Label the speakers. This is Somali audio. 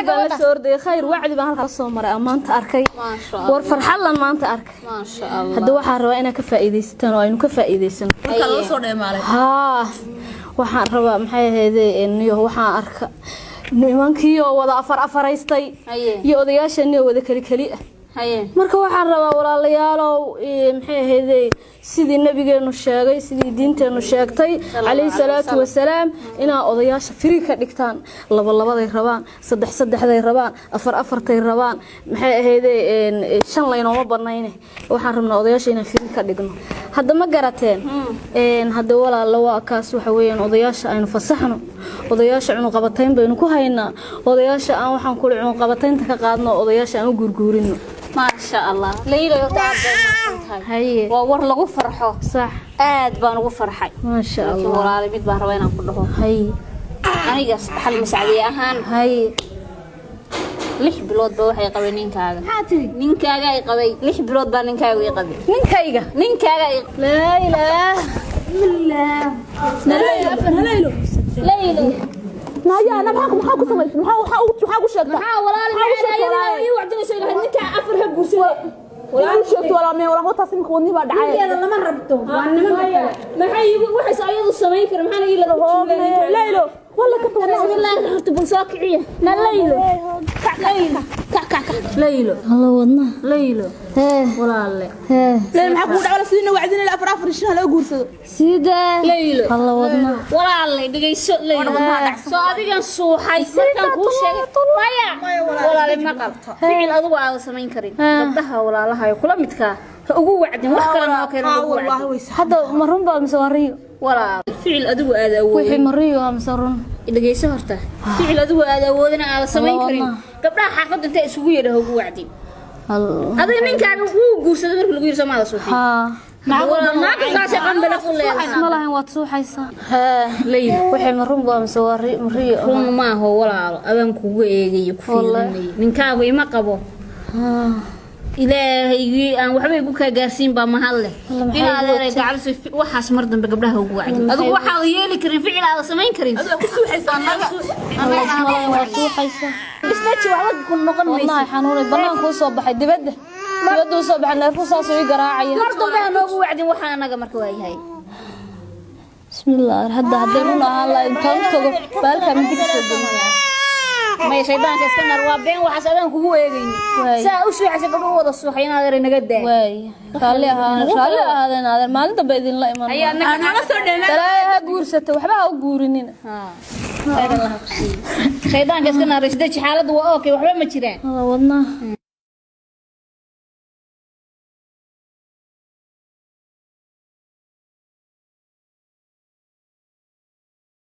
Speaker 1: baa soo orday khayr wacdi baan halka soo maray maanta arkay war farxalan maanta arkay
Speaker 2: ma sha Allah
Speaker 1: hadda waxaan rabaa inaan ka faa'iideystaan oo aynu ka faa'iideysano
Speaker 2: marka loo soo dheemaalay
Speaker 1: waxaan rabaa maxay ahaydeen niyo waxaan arka nimankii oo wada afaraystay iyo odayaashani oo wada kali marka waxaan rabaa walaalayaalow maxay ahaydeen sidii nabigeenu sheegay sidii diinteenu sheegtay kaleey salaatu wasalaam ina odayaasha firi ka dhigtaan labaday rabaan saddexday rabaan afartay rabaan maxay ahaydeen shan laynooma badnayne waxaan rabnaa odayaasha inaan firi ka dhigno hadda ma garateen hadda walaalo waa kaas waxa weeyaan odayaasha aynu fasaxno odayaasha cunug qabatayn baynu ku haynaa odayaasha aan waxaan ku cunug qabataynta ka qaadno odayaasha aan u gurguurino
Speaker 2: ما شاء الله ليلى
Speaker 1: هي
Speaker 2: وور لغو فرحو
Speaker 1: صح
Speaker 2: aad baan ugu farxay
Speaker 1: ما شاء الله
Speaker 2: walaal mid baan rabaa inaan ku dhaho
Speaker 1: هي
Speaker 2: aniga xal mas'aadi ahaan
Speaker 1: هي
Speaker 2: 6 bilood baa waxay qabay ninkaaga ninkaaga ay qabay 6 bilood baa ninkaaga ay qabay ninkaaga
Speaker 1: لا اله الا الله ليلى نايا انا maxaa ku sameeyay maxaa ku sheegtay
Speaker 2: maxaa walaal maxay wacdina sheegay ninka afar hab guursaday
Speaker 1: walaal sheegtay walaal ma walaal wata simka wadni baa dhacay
Speaker 2: iyada lama rabto waa niman kale maxay waxay ayadu sameyn kar maxaa ila
Speaker 1: ليلى والله كنت
Speaker 2: والله horta bal soo kiciya na ليلى ليلى
Speaker 1: الله wadna
Speaker 2: ليلى walaal
Speaker 1: ليلى maxaa ku dhacay sidina wacdina ila afar shan la guursado sida
Speaker 2: ليلى
Speaker 1: الله wadna
Speaker 2: walaal dhageyso ليلى soo adigan suuxay markaan ku sheegay maya walaal ma qabto ficil adigu aad sameyn karin gabdhaha walaalaha ay kula midka ugu wacdin wax kale ma keenay
Speaker 1: wallahi hada marun baa masawariyo
Speaker 2: walaal ficil adigu aad awood
Speaker 1: wixii mariyo am sarun
Speaker 2: dhageyso horta ficil adigu aad awoodina aad sameyn karin gabdhaha xaafadda inta isugu yeedho ugu wacdin adiga ninkaaga uu guursaday markii lagu yirso maada suuxay ما كنت قنبل أقول لك
Speaker 1: ما لهن واتسو حيسا ليلى وحي مرون بام سواري مريء
Speaker 2: ما هو ولا أبان كوجي يكفيني من كابو ما قبو إلهي أنا وحبي يقولك جالسين بمحله إلى هذا قاعد وحاس مرضن بقبلها هو قاعد أقول وحال يلي كريم فعل هذا سمين كريم
Speaker 1: أنا كسو حيسا أنا واتسو حيسا
Speaker 2: بس لا تشوف عوض كل نقل
Speaker 1: والله حنوري بلان كوسو بحي دبده يدو soo baxay neerfusaas oo garaacay
Speaker 2: mardo baa noogu wacdin waxa anaga marka waayahay
Speaker 1: bismillaah hadda nuna la intaan tago baalka mid ka soo galay
Speaker 2: ma shaydan ka sanar waa been waxa sadan kugu weegayn saa u suuxay gabadhu wada suuxayna adeer naga daa
Speaker 1: way raalli ahaadeen adeer maalinta ba idin la iman
Speaker 2: ana soo dheelay
Speaker 1: talaaha guursato waxba ha u guurinin
Speaker 2: shaydan ka sanar xaaladu waa okay waxba ma jiraan
Speaker 1: wadna